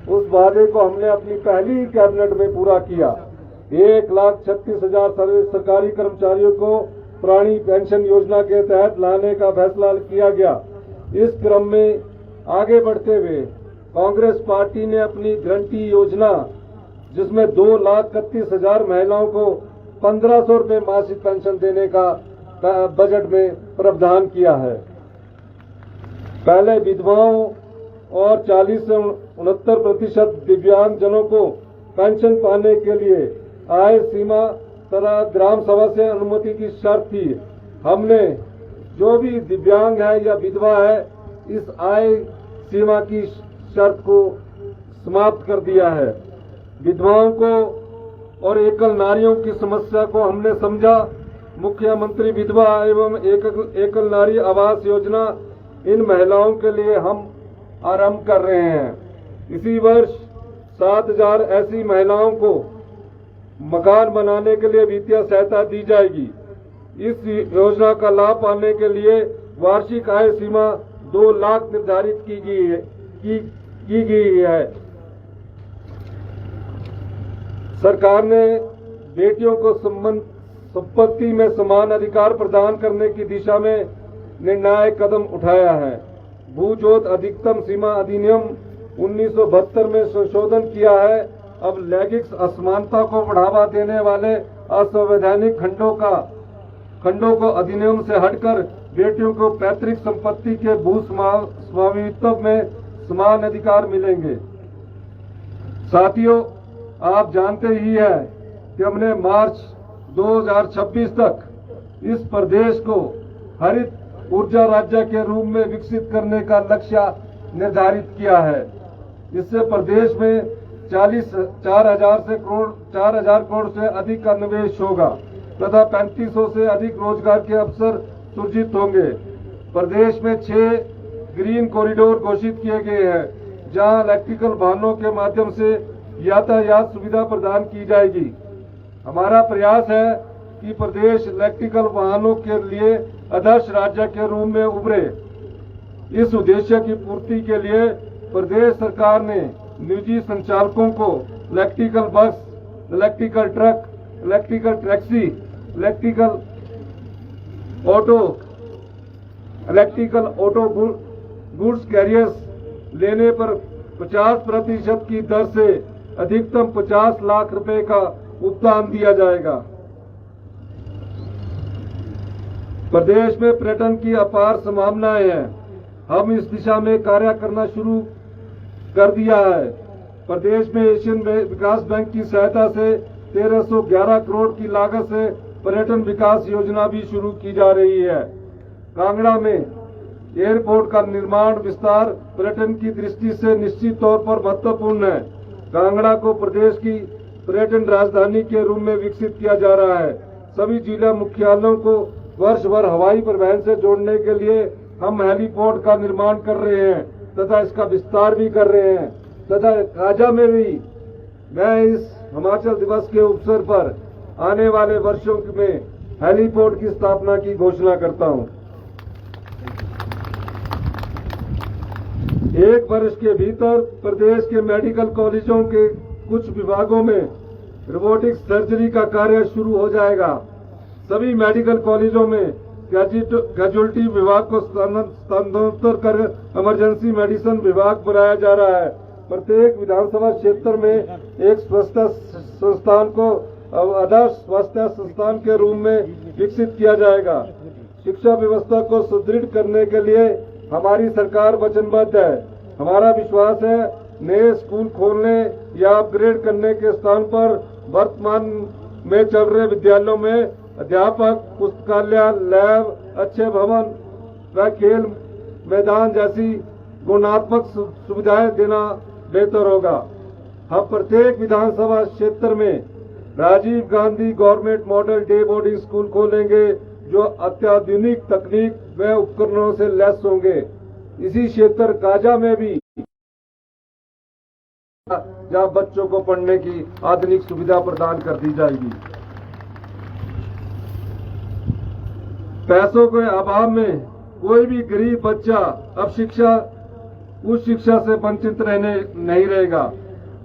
उस वादे को हमने अपनी पहली कैबिनेट में पूरा किया। 1,36,000 सरकारी कर्मचारियों को पुरानी पेंशन योजना के तहत लाने का फैसला किया गया। इस क्रम में आगे बढ़ते हुए कांग्रेस पार्टी ने अपनी गारंटी योजना, जिसमें 2,31,000 महिलाओं को 1,500 रुपये मासिक पेंशन देने का बजट में प्रावधान किया है। पहले विधवाओं और 40 से 69% दिव्यांग जनों को पेंशन पाने के लिए आय सीमा तथा ग्राम सभा से अनुमति की शर्त थी। हमने जो भी दिव्यांग है या विधवा है, इस आय सीमा की शर्त को समाप्त कर दिया है। विधवाओं को और एकल नारियों की समस्या को हमने समझा। मुख्यमंत्री विधवा एवं एकल नारी आवास योजना इन महिलाओं के लिए हम आरंभ कर रहे हैं। इसी वर्ष 7,000 ऐसी महिलाओं को मकान बनाने के लिए वित्तीय सहायता दी जाएगी। इस योजना का लाभ पाने के लिए वार्षिक आय सीमा 2 लाख निर्धारित की गई है। सरकार ने बेटियों को संपत्ति में समान अधिकार प्रदान करने की दिशा में निर्णायक कदम उठाया है। भूजोत अधिकतम सीमा अधिनियम 1972 में संशोधन किया है। अब लैंगिक असमानता को बढ़ावा देने वाले असंवैधानिक खंडों को अधिनियम से हटकर बेटियों को पैतृक संपत्ति के भू स्वामित्व में समान अधिकार मिलेंगे। साथियों, आप जानते ही हैं कि हमने मार्च 2026 तक इस प्रदेश को हरित ऊर्जा राज्य के रूप में विकसित करने का लक्ष्य निर्धारित किया है। इससे प्रदेश में 4,000 करोड़ से अधिक का निवेश होगा तथा 3500 से अधिक रोजगार के अवसर सृजित होंगे। प्रदेश में 6 ग्रीन कॉरिडोर घोषित किए गए हैं, जहां इलेक्ट्रिकल वाहनों के माध्यम से यातायात सुविधा प्रदान की जाएगी। हमारा प्रयास है कि प्रदेश इलेक्ट्रिकल वाहनों के लिए आदर्श राज्य के रूप में उभरे। इस उद्देश्य की पूर्ति के लिए प्रदेश सरकार ने निजी संचालकों को इलेक्ट्रिकल बस, electrical truck, electrical taxi, electrical auto goods carriers लेने पर 50% की दर से अधिकतम 50 लाख रुपए का उपदान दिया जाएगा। प्रदेश में पर्यटन की अपार संभावनाएं हैं। हम इस दिशा में कार्य करना शुरू कर दिया है। प्रदेश में एशियन विकास बैंक की सहायता से 1311 करोड़ की लागत से पर्यटन विकास योजना भी शुरू की जा रही है। कांगड़ा में एयरपोर्ट का निर्माण विस्तार पर्यटन की दृष्टि से निश्चित तौर पर महत्वपूर्ण है। कांगड़ा को प्रदेश की पर्यटन राजधानी के रूप में विकसित किया जा रहा है। सभी जिला मुख्यालयों को वर्ष भर हवाई परिवहन से जोड़ने के लिए हम हेलीपोर्ट का निर्माण कर रहे हैं तथा इसका विस्तार भी कर रहे हैं। तथा काजा में भी मैं इस हिमाचल दिवस के अवसर पर आने वाले वर्षों में हेलीपोर्ट की स्थापना की घोषणा करता हूं। 1 वर्ष के भीतर प्रदेश के मेडिकल कॉलेजों के कुछ विभागों में रोबोटिक सर्जरी का कार्य शुरू हो जाएगा। सभी मेडिकल कॉलेजों में कैजुअल्टी विभाग को स्थानांतरित कर इमरजेंसी मेडिसिन विभाग बनाया जा रहा है। प्रत्येक विधानसभा क्षेत्र में एक स्वास्थ्य संस्थान को आदर्श स्वास्थ्य संस्थान के रूप में विकसित किया जाएगा। शिक्षा व्यवस्था को सुदृढ़ करने के लिए हमारी सरकार वचनबद्ध है। हमारा विश्वास है नए स्कूल खोलने या अपग्रेड करने के स्थान पर वर्तमान में चल रहे विद्यालयों में अध्यापक, पुस्तकालय, लैब, अच्छे भवन व खेल मैदान जैसी गुणात्मक सुविधाएं देना बेहतर होगा। हम प्रत्येक विधानसभा क्षेत्र में Rajiv Gandhi government model day boarding school खोलेंगे जो अत्याधुनिक तकनीक व उपकरणों से लैस होंगे। इसी क्षेत्र काजा में भी जहां बच्चों को पढ़ने की आधुनिक सुविधा प्रदान कर दी जाएगी। पैसों के अभाव में कोई भी गरीब बच्चा अब शिक्षा उस शिक्षा से वंचित रहने नहीं रहेगा।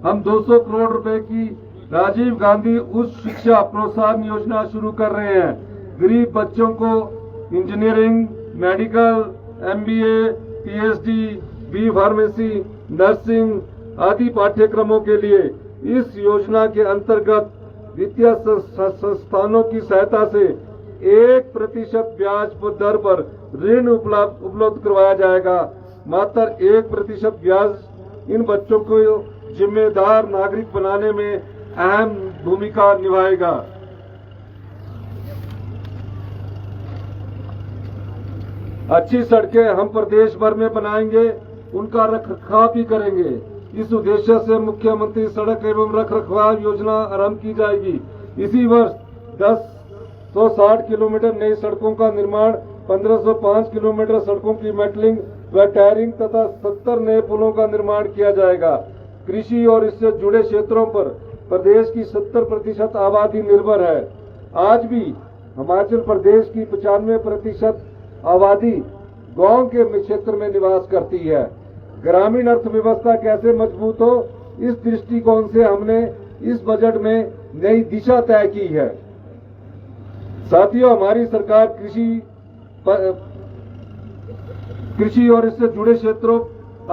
हम 200 करोड़ रुपए की राजीव गांधी उच्च शिक्षा प्रोत्साहन योजना शुरू कर रहे हैं। गरीब बच्चों को engineering, medical, MBA, PhD, B pharmacy, nursing आदि पाठ्यक्रमों के लिए इस योजना के अंतर्गत वित्तीय संस्थानों की सहायता से 1% ब्याज दर पर ऋण उपलब्ध करवाया जाएगा। मात्र 1% ब्याज इन बच्चों को जिम्मेदार नागरिक बनाने में अहम भूमिका निभाएगा। अच्छी सड़कें हम प्रदेश भर में बनाएंगे, उनका रखरखाव भी करेंगे। इस उद्देश्य से मुख्यमंत्री सड़क एवं रखरखाव योजना आरंभ की जाएगी। इसी वर्ष 160 किलोमीटर नई सड़कों का निर्माण, 1505 किलोमीटर सड़कों की मेटलिंग व टायरिंग तथा 70 नए पुलों का निर्माण किया जाएगा। कृषि और इससे जुड़े क्षेत्रों पर प्रदेश की 70% आबादी निर्भर है। आज भी हिमाचल प्रदेश की 95% आबादी गांव के क्षेत्र में निवास करती है। ग्रामीण अर्थव्यवस्था कैसे मजबूत हो, इस दृष्टिकोण से हमने इस बजट में नई दिशा तय की है। साथियों, हमारी सरकार कृषि और इससे जुड़े क्षेत्रों,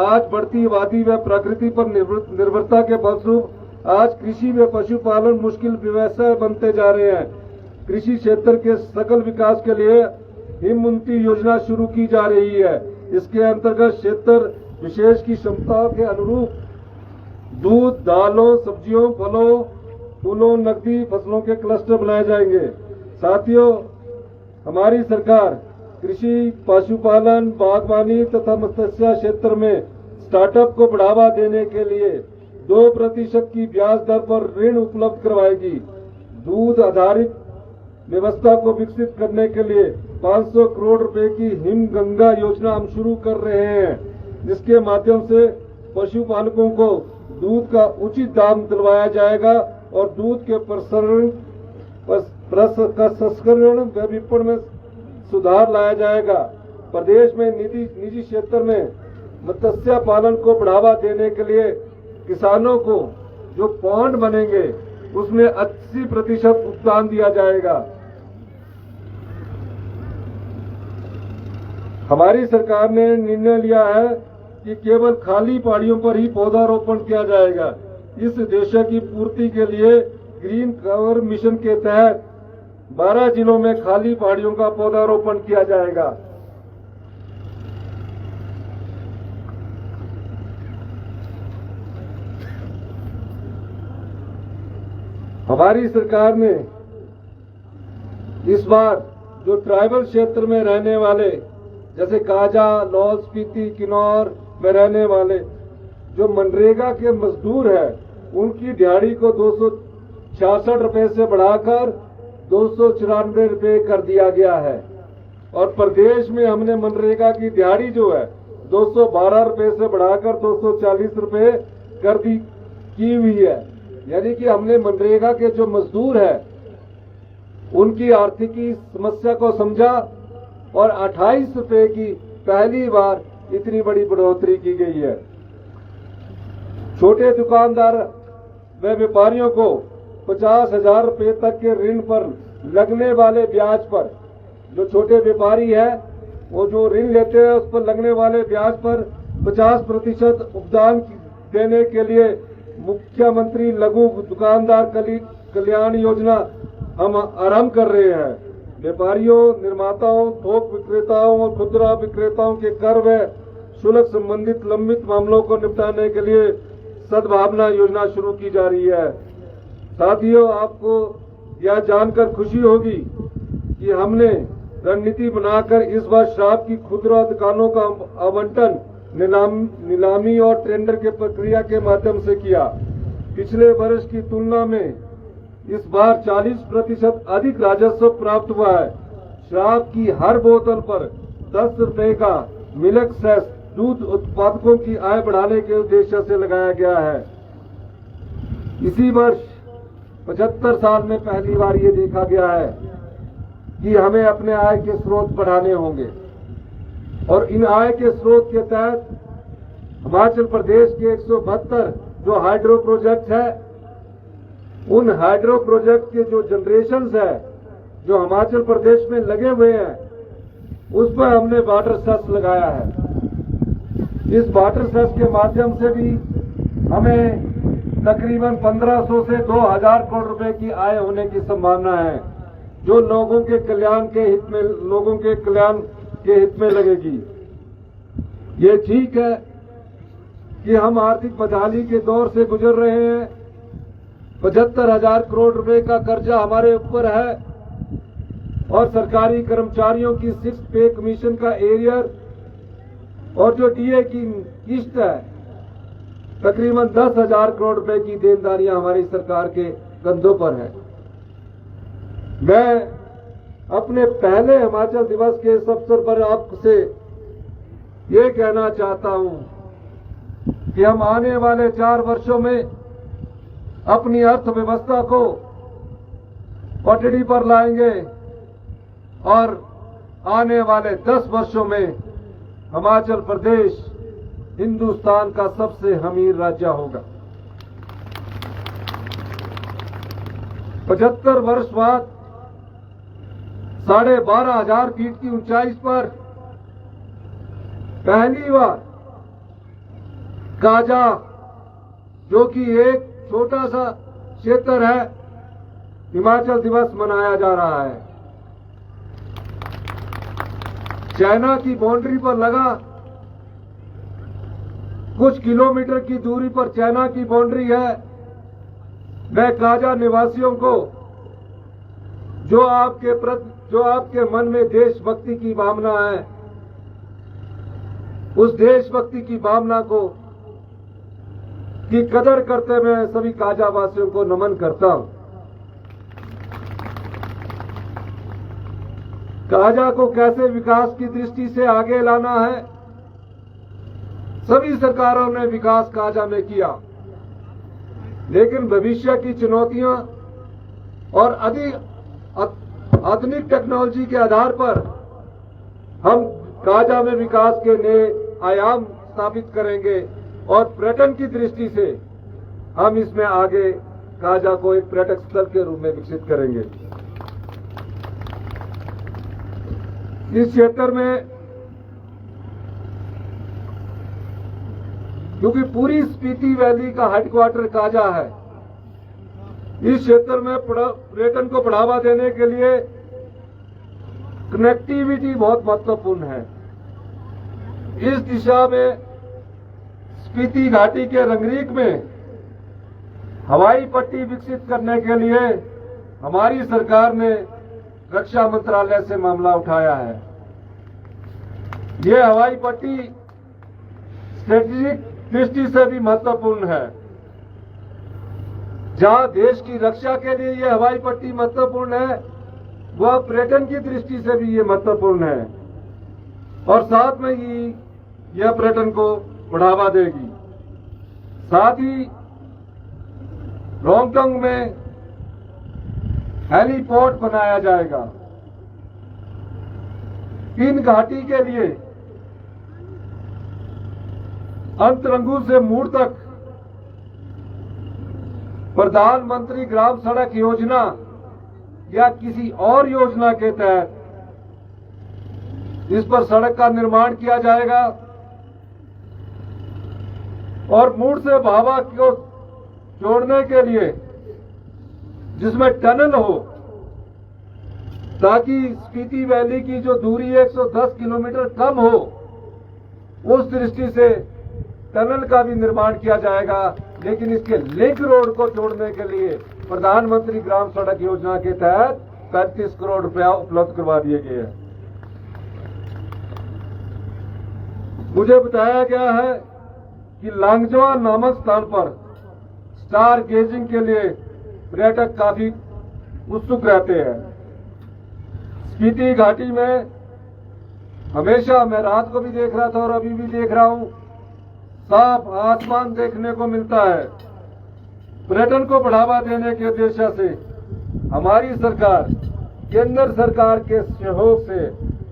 आज बढ़ती आबादी व प्रकृति पर निर्भरता के फलस्वरूप आज कृषि व पशुपालन मुश्किल व्यवसाय बनते जा रहे हैं। कृषि क्षेत्र के सकल विकास के लिए हिमउन्नति योजना शुरू की जा रही है। इसके अंतर्गत क्षेत्र विशेष की क्षमताओं के अनुरूप दूध, दालों, सब्जियों, फलों, फूलों, नकदी फसलों के क्लस्टर बनाए जाएंगे। साथियों, हमारी सरकार कृषि, पशुपालन, बागवानी तथा मत्स्य क्षेत्र में स्टार्टअप को बढ़ावा देने के लिए 2% की ब्याज दर पर ऋण उपलब्ध करवाएगी। दूध आधारित व्यवस्था को विकसित करने के लिए 500 करोड़ रुपए की हिम गंगा योजना हम शुरू कर रहे हैं, जिसके माध्यम से पशुपालकों को दूध का उचित दाम दिलवाया जाएगा और दूध के प्रसंस्करण व विपणन में सुधार लाया जाएगा। प्रदेश में निजी क्षेत्र में मत्स्य पालन को बढ़ावा देने के लिए किसानों को जो पॉन्ड बनेंगे उसमें 80% भुगतान दिया जाएगा। हमारी सरकार ने निर्णय लिया है कि केवल खाली पहाड़ियों पर ही पौधारोपण किया जाएगा। इस उद्देश्य की पूर्ति के लिए ग्रीन कवर मिशन के तहत 12 जिलों में खाली पहाड़ियों का पौधारोपण किया जाएगा। हमारी सरकार ने इस बार जो ट्राइबल क्षेत्र में रहने वाले जैसे काजा, लाहौल स्पीति, किन्नौर में रहने वाले जो मनरेगा के मजदूर हैं, उनकी दिहाड़ी को 266 रुपए से बढ़ाकर 294 रुपए कर दिया गया है। और प्रदेश में हमने मनरेगा की दिहाड़ी जो है 212 रुपए से बढ़ाकर 240 रुपए कर दी की हुई है। यानी कि हमने मनरेगा के जो मजदूर हैं उनकी आर्थिकी समस्या को समझा और 28 रुपए की पहली बार इतनी बड़ी बढ़ोतरी की गई है। छोटे दुकानदार व व्यापारियों को 50,000 रुपए तक के ऋण पर लगने वाले ब्याज पर, जो छोटे व्यापारी है वो जो ऋण लेते हैं उस पर लगने वाले ब्याज पर 50% उपदान देने के लिए मुख्यमंत्री लघु दुकानदार कल्याण योजना हम आरंभ कर रहे हैं। व्यापारियों, निर्माताओं, थोक विक्रेताओं और खुदरा विक्रेताओं के कर व शुल्क संबंधित लंबित मामलों को निपटाने के लिए सद्भावना योजना शुरू की जा रही है। साथियों, आपको यह जानकर खुशी होगी कि हमने रणनीति बनाकर इस बार शराब की खुदरा दुकानों का आवंटन नीलामी और टेंडर के प्रक्रिया के माध्यम से किया। पिछले वर्ष की तुलना में इस बार 40% अधिक राजस्व प्राप्त हुआ है। शराब की हर बोतल पर 10 रुपए का मिल्क सेस दूध उत्पादकों की आय बढ़ाने के उद्देश्य से लगाया गया है। इसी वर्ष 75 साल में पहली बार ये देखा गया है कि हमें अपने आय के स्रोत बढ़ाने होंगे और इन आय के स्रोत के तहत हिमाचल प्रदेश के 172 जो हाइड्रो प्रोजेक्ट है, उन हाइड्रो प्रोजेक्ट के जो जनरेशंस है जो हिमाचल प्रदेश में लगे हुए हैं, उस पर हमने वाटर सेस लगाया है। इस वाटर सेस के माध्यम से भी हमें तकरीबन 1500 से 2000 करोड़ रुपए की आय होने की संभावना है, जो लोगों के कल्याण के हित में लगेगी। ये ठीक है कि हम आर्थिक बदहाली के दौर से गुजर रहे हैं। 75,000 करोड़ रुपए का कर्जा हमारे ऊपर है और सरकारी कर्मचारियों की 6 पे कमीशन का एरियर और जो डीए की किस्त है, तकरीबन 10,000 करोड़ रुपए की देनदारियां हमारी सरकार के कंधों पर है। मैं अपने पहले हिमाचल दिवस के इस अवसर पर आपसे ये कहना चाहता हूं कि हम आने वाले 4 वर्षों में अपनी अर्थव्यवस्था को पटड़ी पर लाएंगे और आने वाले 10 वर्षों में हिमाचल प्रदेश हिंदुस्तान का सबसे अमीर राज्य होगा। 75 वर्ष बाद 12,500 फीट की ऊंचाई पर पहली बार काजा, जो कि एक छोटा सा क्षेत्र है, हिमाचल दिवस मनाया जा रहा है। चाइना की बाउंड्री पर लगा, कुछ किलोमीटर की दूरी पर चाइना की बाउंड्री है। मैं काजा निवासियों को जो आपके मन में देशभक्ति की भावना है, उस देशभक्ति की भावना की कदर करते मैं सभी काजा वासियों को नमन करता हूं। काजा को कैसे विकास की दृष्टि से आगे लाना है, सभी सरकारों ने विकास काजा में किया, लेकिन भविष्य की चुनौतियां और आधुनिक टेक्नोलॉजी के आधार पर हम काजा में विकास के नए आयाम स्थापित करेंगे और पर्यटन की दृष्टि से हम इसमें आगे काजा को एक पर्यटक स्थल के रूप में विकसित करेंगे। इस क्षेत्र में क्योंकि पूरी स्पीति वैली का हेडक्वार्टर काजा है, इस क्षेत्र में पर्यटन को बढ़ावा देने के लिए कनेक्टिविटी बहुत महत्वपूर्ण है। इस दिशा में स्पीति घाटी के रंगरीक में हवाई पट्टी विकसित करने के लिए हमारी सरकार ने रक्षा मंत्रालय से मामला उठाया है। ये हवाई पट्टी स्ट्रेटेजिक दृष्टि से भी महत्वपूर्ण है। जहां देश की रक्षा के लिए यह हवाई पट्टी महत्वपूर्ण है, वह पर्यटन की दृष्टि से भी ये महत्वपूर्ण है और साथ में ही यह पर्यटन को बढ़ावा देगी। साथ ही रोंगटंग में हेलीपोर्ट बनाया जाएगा। इन घाटी के लिए अंतरंगू से मूर तक प्रधानमंत्री ग्राम सड़क योजना या किसी और योजना के तहत इस पर सड़क का निर्माण किया जाएगा और मूर से भाभा को जोड़ने के लिए जिसमें टनल हो, ताकि स्पीति वैली की जो दूरी 110 किलोमीटर कम हो, उस दृष्टि से टनल का भी निर्माण किया जाएगा। लेकिन इसके लिंक रोड को जोड़ने के लिए प्रधानमंत्री ग्राम सड़क योजना के तहत 35 करोड़ रुपया उपलब्ध करवा दिए गए हैं। मुझे बताया गया है कि लांगजवा नामक स्थान पर स्टार गेजिंग के लिए पर्यटक काफी उत्सुक रहते हैं। स्पीति घाटी में हमेशा, मैं रात को भी देख रहा था और अभी भी देख रहा हूं, साफ आसमान देखने को मिलता है। पर्यटन को बढ़ावा देने के उद्देश्य से हमारी सरकार केंद्र सरकार के सहयोग से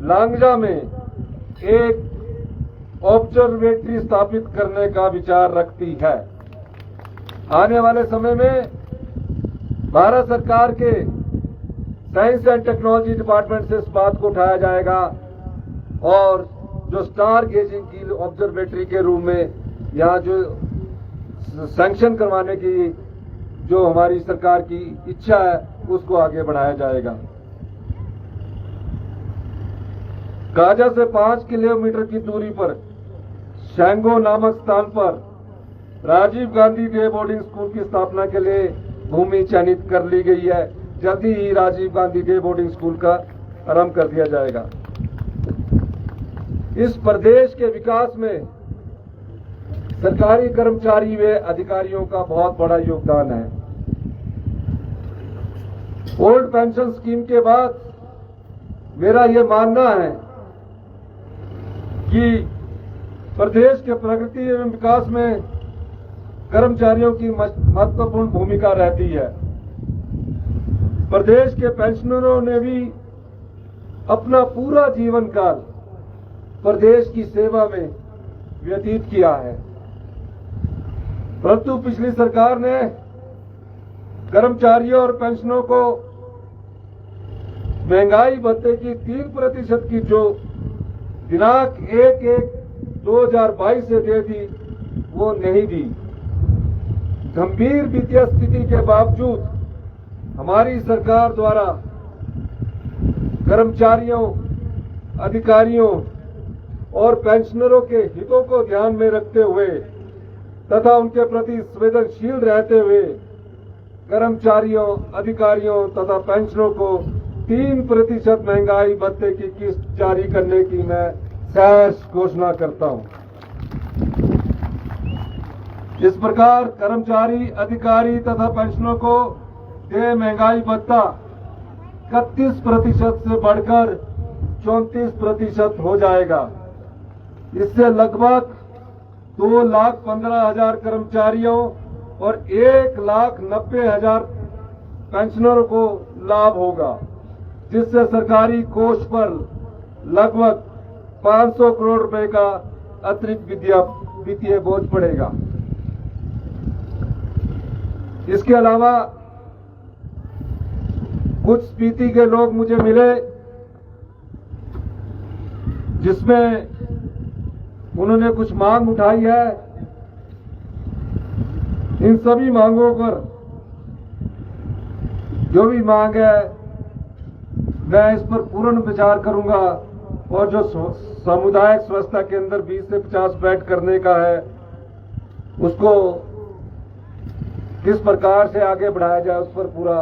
लांगजा में एक ऑब्जर्वेटरी स्थापित करने का विचार रखती है। आने वाले समय में भारत सरकार के साइंस एंड टेक्नोलॉजी डिपार्टमेंट से इस बात को उठाया जाएगा और जो स्टार गेजिंग की ऑब्जर्वेटरी के रूप में यहाँ जो सैंक्शन करवाने की जो हमारी सरकार की इच्छा है उसको आगे बढ़ाया जाएगा। काजा से 5 किलोमीटर की दूरी पर शैंगो नामक स्थान पर Rajiv Gandhi day boarding school की स्थापना के लिए भूमि चयनित कर ली गई है। जल्दी ही Rajiv Gandhi day boarding school का आरंभ कर दिया जाएगा। इस प्रदेश के विकास में सरकारी कर्मचारी व अधिकारियों का बहुत बड़ा योगदान है। ओल्ड पेंशन स्कीम के बाद मेरा यह मानना है कि प्रदेश के प्रगति एवं विकास में कर्मचारियों की महत्वपूर्ण भूमिका रहती है। प्रदेश के पेंशनरों ने भी अपना पूरा जीवन काल प्रदेश की सेवा में व्यतीत किया है, परंतु पिछली सरकार ने कर्मचारियों और पेंशनरों को महंगाई भत्ते की 3% की जो दिनांक 1/1/2022 से दे दी वो नहीं दी। गंभीर वित्तीय स्थिति के बावजूद हमारी सरकार द्वारा कर्मचारियों, अधिकारियों और पेंशनरों के हितों को ध्यान में रखते हुए तथा उनके प्रति संवेदनशील रहते हुए कर्मचारियों, अधिकारियों तथा पेंशनरों को 3% महंगाई भत्ते की किस्त जारी करने की मैं सहर्ष घोषणा करता हूं। इस प्रकार कर्मचारी, अधिकारी तथा पेंशनरों को देय महंगाई भत्ता 31% से बढ़कर 34% हो जाएगा। इससे लगभग 2,15,000 कर्मचारियों और 1,90,000 पेंशनरों को लाभ होगा, जिससे सरकारी कोष पर लगभग 500 करोड़ रुपए का अतिरिक्त वित्तीय बोझ पड़ेगा। इसके अलावा कुछ स्पीति के लोग मुझे मिले जिसमें उन्होंने कुछ मांग उठाई है। इन सभी मांगों पर जो भी मांग है मैं इस पर पूर्ण विचार करूंगा और जो सामुदायिक स्वास्थ्य केंद्र 20 से 50 बेड करने का है उसको किस प्रकार से आगे बढ़ाया जाए उस पर पूरा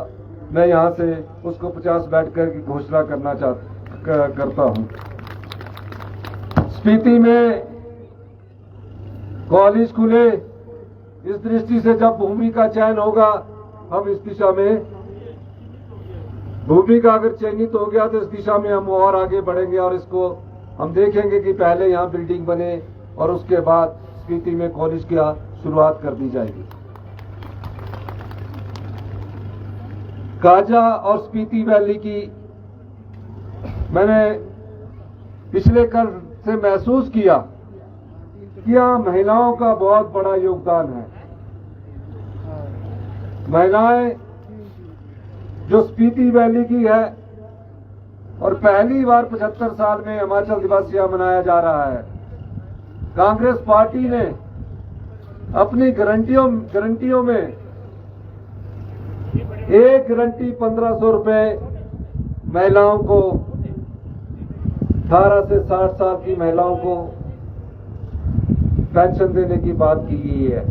मैं यहां से उसको 50 बेड की घोषणा करना करता हूं। स्पीति में कॉलेज खुले, इस दृष्टि से जब भूमि का चयन होगा हम इस दिशा में भूमि का अगर चयनित हो गया तो इस दिशा में हम और आगे बढ़ेंगे और इसको हम देखेंगे कि पहले यहां बिल्डिंग बने और उसके बाद स्पीति में कॉलेज की शुरुआत कर दी जाएगी। काजा और स्पीति वैली की मैंने पिछले कर से महसूस किया कि यहाँ महिलाओं का बहुत बड़ा योगदान है। महिलाएं जो स्पीति वैली की है और पहली बार 75 साल में हिमाचल दिवस यह मनाया जा रहा है। कांग्रेस पार्टी ने अपनी गारंटियों में एक गारंटी 1500 रुपए महिलाओं को 18 से 60 साल की महिलाओं को पेंशन देने की बात की गई है।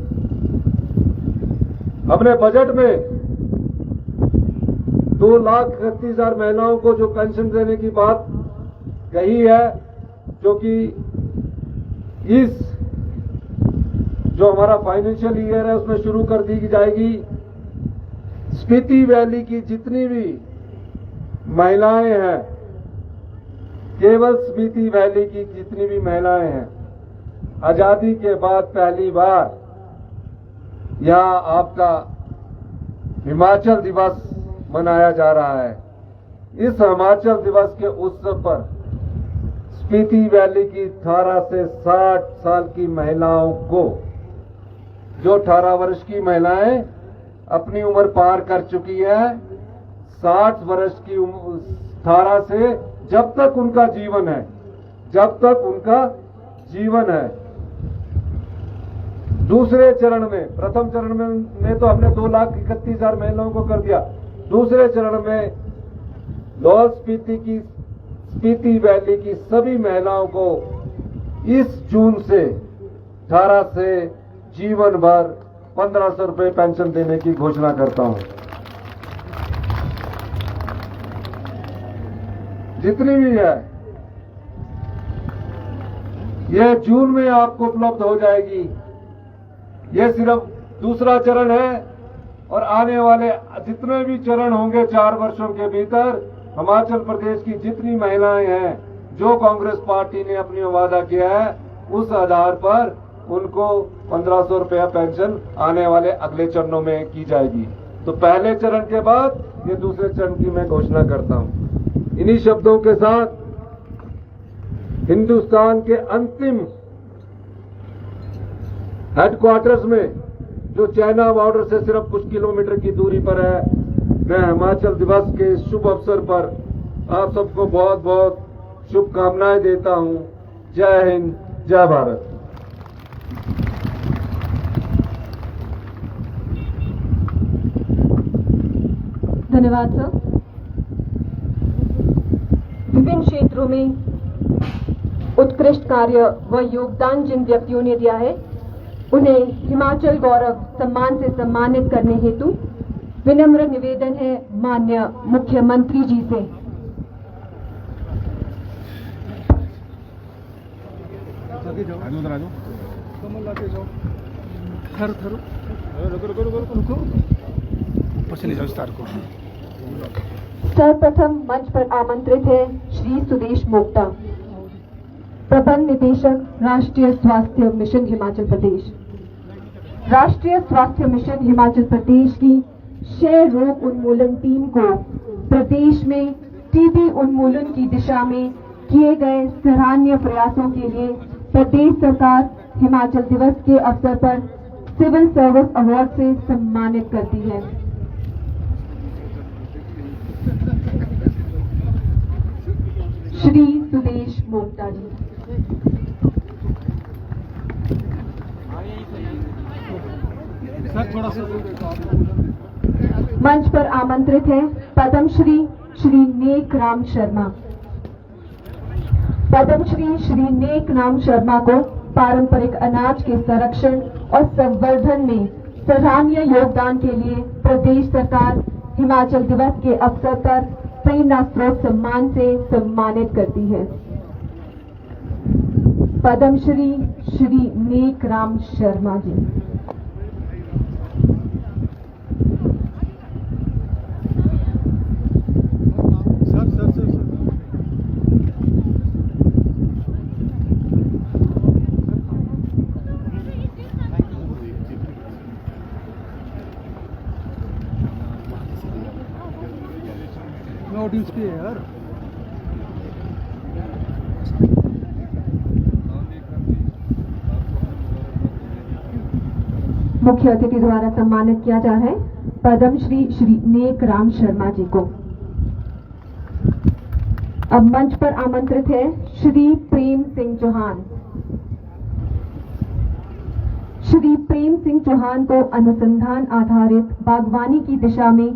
अपने बजट में 2,31,000 महिलाओं को जो पेंशन देने की बात कही है, जो कि इस जो हमारा फाइनेंशियल ईयर है उसमें शुरू कर दी जाएगी। स्पीति वैली की जितनी भी महिलाएं हैं, केवल स्पीति वैली की जितनी भी महिलाएं हैं, आजादी के बाद पहली बार यहां आपका हिमाचल दिवस मनाया जा रहा है। इस हिमाचल दिवस के उत्सव पर स्पीति वैली की 18 से 60 साल की महिलाओं को, जो 18 वर्ष की महिलाएं अपनी उम्र पार कर चुकी है, 60 वर्ष की 18 से जब तक उनका जीवन है, जब तक उनका जीवन है। दूसरे चरण में, प्रथम चरण में तो हमने 2,31,000 महिलाओं को कर दिया। दूसरे चरण में लाहौल स्पीति वैली की सभी महिलाओं को इस जून से 18 से जीवन भर 1,500 रुपए पेंशन देने की घोषणा करता हूं। जितनी भी है यह जून में आपको उपलब्ध हो जाएगी। यह सिर्फ दूसरा चरण है और आने वाले जितने भी चरण होंगे 4 वर्षों के भीतर हिमाचल प्रदेश की जितनी महिलाएं हैं, जो कांग्रेस पार्टी ने अपनी वादा किया है, उस आधार पर उनको 1,500 रुपया पेंशन आने वाले अगले चरणों में की जाएगी। तो पहले चरण के बाद ये दूसरे चरण की मैं घोषणा करता हूं। इन्हीं शब्दों के साथ हिंदुस्तान के अंतिम हेडक्वार्टर्स में, जो चाइना बॉर्डर से सिर्फ कुछ किलोमीटर की दूरी पर है, मैं हिमाचल दिवस के शुभ अवसर पर आप सबको बहुत बहुत शुभकामनाएं देता हूं। जय हिंद, जय भारत। धन्यवाद सर। विभिन्न क्षेत्रों में उत्कृष्ट कार्य व योगदान जिन व्यक्तियों ने दिया है, उन्हें हिमाचल गौरव सम्मान से सम्मानित करने हेतु विनम्र निवेदन है माननीय मुख्यमंत्री जी से। सर्वप्रथम मंच पर आमंत्रित है श्री सुदेश मोक्ता, प्रबंध निदेशक, राष्ट्रीय स्वास्थ्य मिशन हिमाचल प्रदेश। राष्ट्रीय स्वास्थ्य मिशन हिमाचल प्रदेश की क्षय रोग उन्मूलन टीम को प्रदेश में टीबी उन्मूलन की दिशा में किए गए सराहनीय प्रयासों के लिए प्रदेश सरकार हिमाचल दिवस के अवसर पर सिविल सर्विस अवार्ड से सम्मानित करती है। श्री सुदेश मोक्ता जी। मंच पर आमंत्रित है पद्मश्री श्री नेक राम शर्मा। पद्मश्री श्री नेक राम शर्मा को पारंपरिक अनाज के संरक्षण और संवर्धन में सराहनीय योगदान के लिए प्रदेश सरकार हिमाचल दिवस के अवसर पर प्रेरणा स्रोत सम्मान से सम्मानित करती है। पद्मश्री श्री नेक राम शर्मा जी। ऑडियंस की है यार। मुख्य अतिथि द्वारा सम्मानित किया जा रहा है पद्मश्री श्री नेक राम शर्मा जी को। अब मंच पर आमंत्रित है श्री प्रेम सिंह चौहान। श्री प्रेम सिंह चौहान को अनुसंधान आधारित बागवानी की दिशा में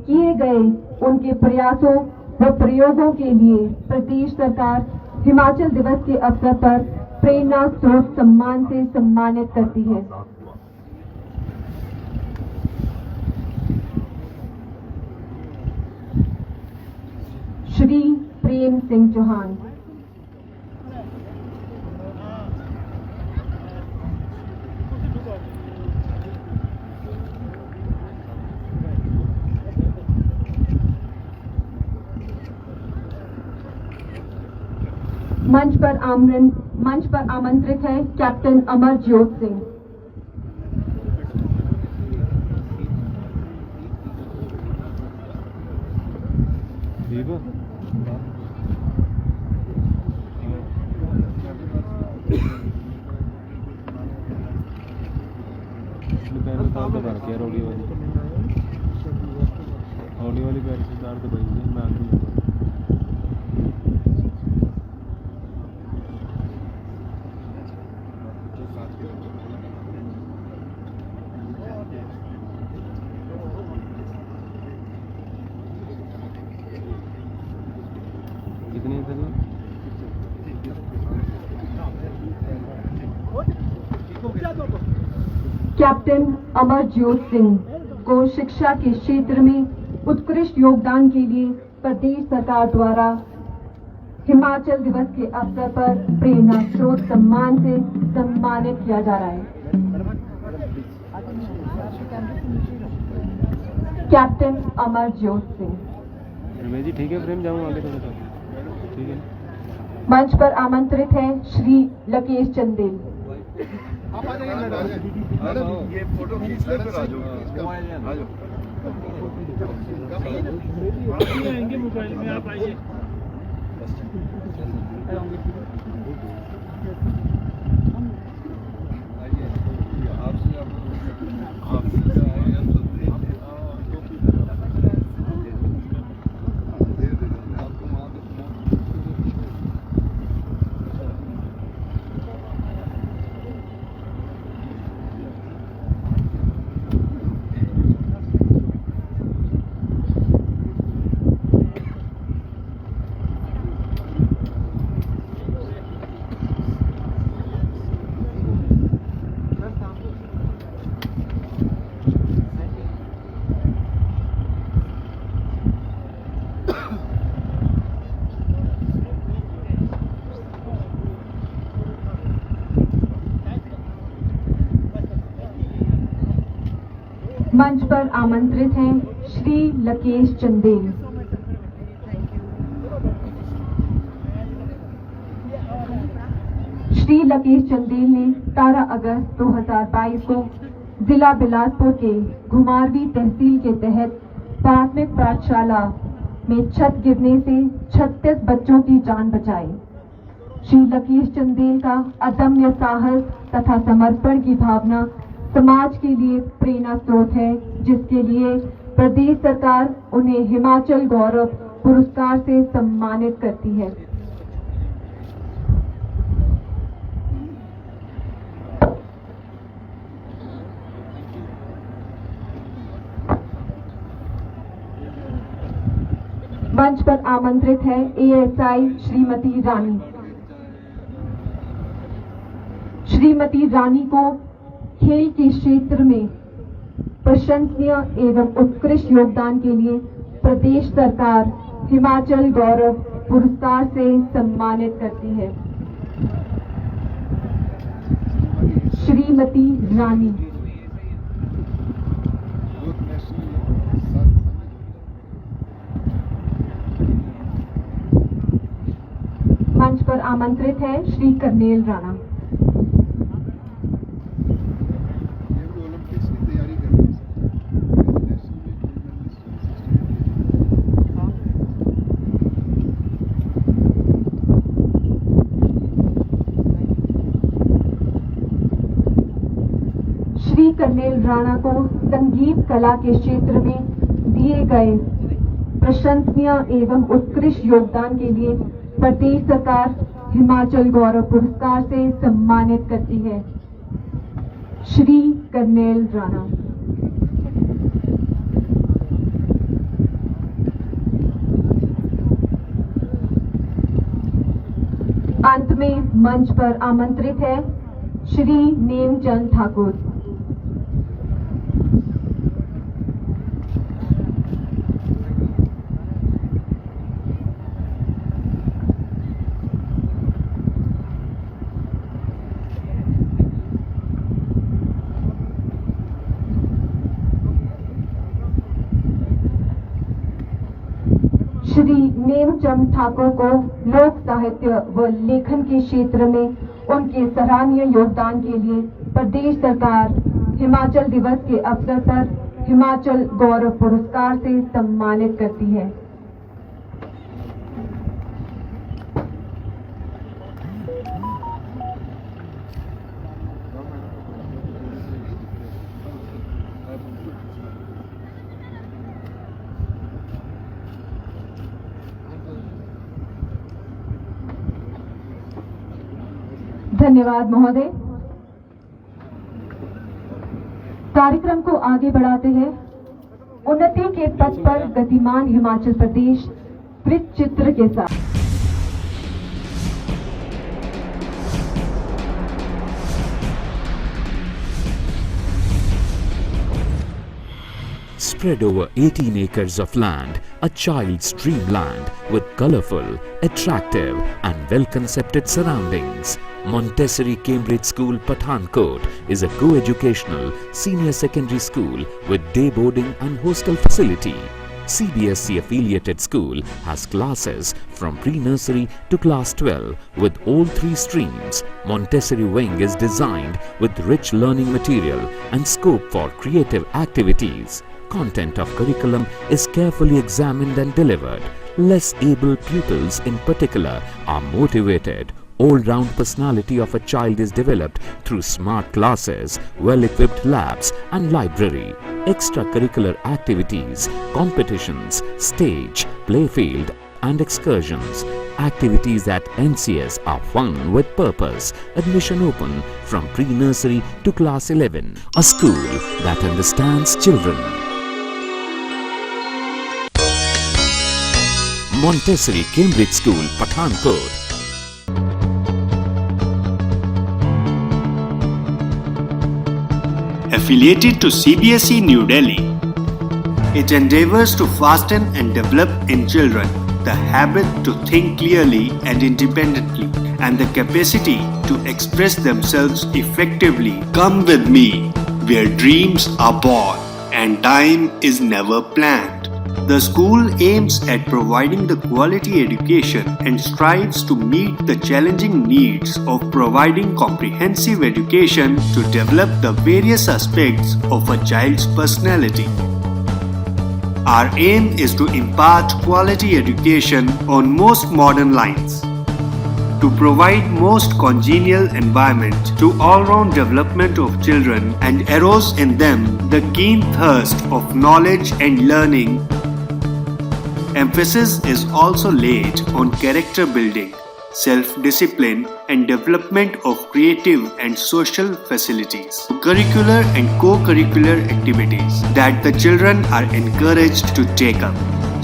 किए गए उनके प्रयासों व प्रयोगों के लिए प्रदेश सरकार हिमाचल दिवस के अवसर पर प्रेरणा स्रोत सम्मान से सम्मानित करती है। श्री प्रेम सिंह चौहान। मंच पर आमंत्रित है कैप्टन अमरजोत सिंह। हौली वाली पैर से दर्द भाई मैं आगे कितनी है कैप्टन अमरजोत सिंह को शिक्षा के क्षेत्र में उत्कृष्ट योगदान के लिए प्रदेश सरकार द्वारा हिमाचल दिवस के अवसर पर प्रेरणा स्रोत सम्मान से सम्मानित किया जा रहा है। कैप्टन अमरजोत सिंह। रमेश जी ठीक है, फ्रेम जाऊँ आगे थोड़ा सा, ठीक है। मंच पर आमंत्रित है श्री लकेश चंदेल। आप आ जाइए मैडम, ये फोटो खींच ले फिर आ जाओ, आ जाओ। आएंगे मोबाइल में, आप आइए। मंच पर आमंत्रित हैं श्री लकेश चंदेल। श्री लकेश चंदेल ने 18 अगस्त 2022 को जिला बिलासपुर के घुमारवीं तहसील के तहत प्राथमिक पाठशाला में छत गिरने से 36 बच्चों की जान बचाई। श्री लकेश चंदेल का अदम्य साहस तथा समर्पण की भावना समाज के लिए प्रेरणा स्रोत है, जिसके लिए प्रदेश सरकार उन्हें हिमाचल गौरव पुरस्कार से सम्मानित करती है। मंच पर आमंत्रित है एएसआई श्रीमती रानी। श्रीमती रानी को खेल के क्षेत्र में प्रशंसनीय एवं उत्कृष्ट योगदान के लिए प्रदेश सरकार हिमाचल गौरव पुरस्कार से सम्मानित करती है। श्रीमती रानी। मंच पर आमंत्रित है श्री कर्नेल राणा। श्री कर्नेल राणा को संगीत कला के क्षेत्र में दिए गए प्रशंसनीय एवं उत्कृष्ट योगदान के लिए प्रदेश सरकार हिमाचल गौरव पुरस्कार से सम्मानित करती है। श्री कर्नेल राणा। अंत में मंच पर आमंत्रित है श्री नेमचंद ठाकुर। श्री नेमचंद ठाकुर को लोक साहित्य व लेखन के क्षेत्र में उनके सराहनीय योगदान के लिए प्रदेश सरकार हिमाचल दिवस के अवसर पर हिमाचल गौरव पुरस्कार से सम्मानित करती है। धन्यवाद महोदय। कार्यक्रम को आगे बढ़ाते हैं उन्नति के पथ पर गतिमान हिमाचल प्रदेश वृत्त चित्र के साथ। Spread over 18 acres of land, a child's dreamland with colourful, attractive and well-concepted surroundings. Montessori Cambridge School, Pathankot is a co-educational senior secondary school with day boarding and hostel facility. CBSE affiliated school has classes from pre-nursery to class 12 with all 3 streams. Montessori wing is designed with rich learning material and scope for creative activities. Content of curriculum is carefully examined and delivered. Less able pupils in particular are motivated. All-round personality of a child is developed through smart classes, well-equipped labs and library. Extracurricular activities, competitions, stage, playfield and excursions. Activities at NCS are fun with purpose. Admission open from pre-nursery to class 11. A school that understands children. Montessori Cambridge School, Pathankot. Affiliated to CBSE New Delhi, it endeavors to fasten and develop in children the habit to think clearly and independently and the capacity to express themselves effectively. Come with me where dreams are born and time is never planned. The school aims at providing the quality education and strives to meet the challenging needs of providing comprehensive education to develop the various aspects of a child's personality. Our aim is to impart quality education on most modern lines, to provide most congenial environment to all-round development of children and arouse in them the keen thirst of knowledge and learning. Emphasis is also laid on character building, self-discipline and development of creative and social facilities, curricular and co-curricular activities that the children are encouraged to take up.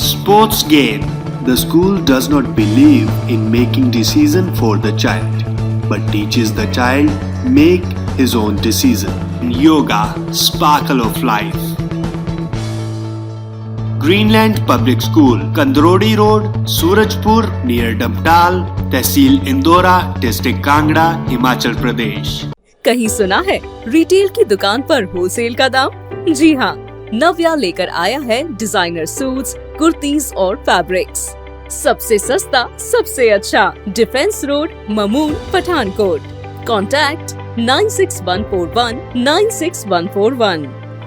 Sports game. The school does not believe in making decision for the child, but teaches the child make his own decision. Yoga, sparkle of life. Greenland Public School, Kandrodi Road, Surajpur near Damtal, tehsil Indora, district Kangra, Himachal Pradesh. कहीं सुना है retail की दुकान पर wholesale का दाम? जी हाँ, नव्या लेकर आया है डिजाइनर सूट्स, कुर्तीज और फैब्रिक्स। सबसे सस्ता, सबसे अच्छा। Defence road, Mamun, Pathankot. Contact 96141 96141।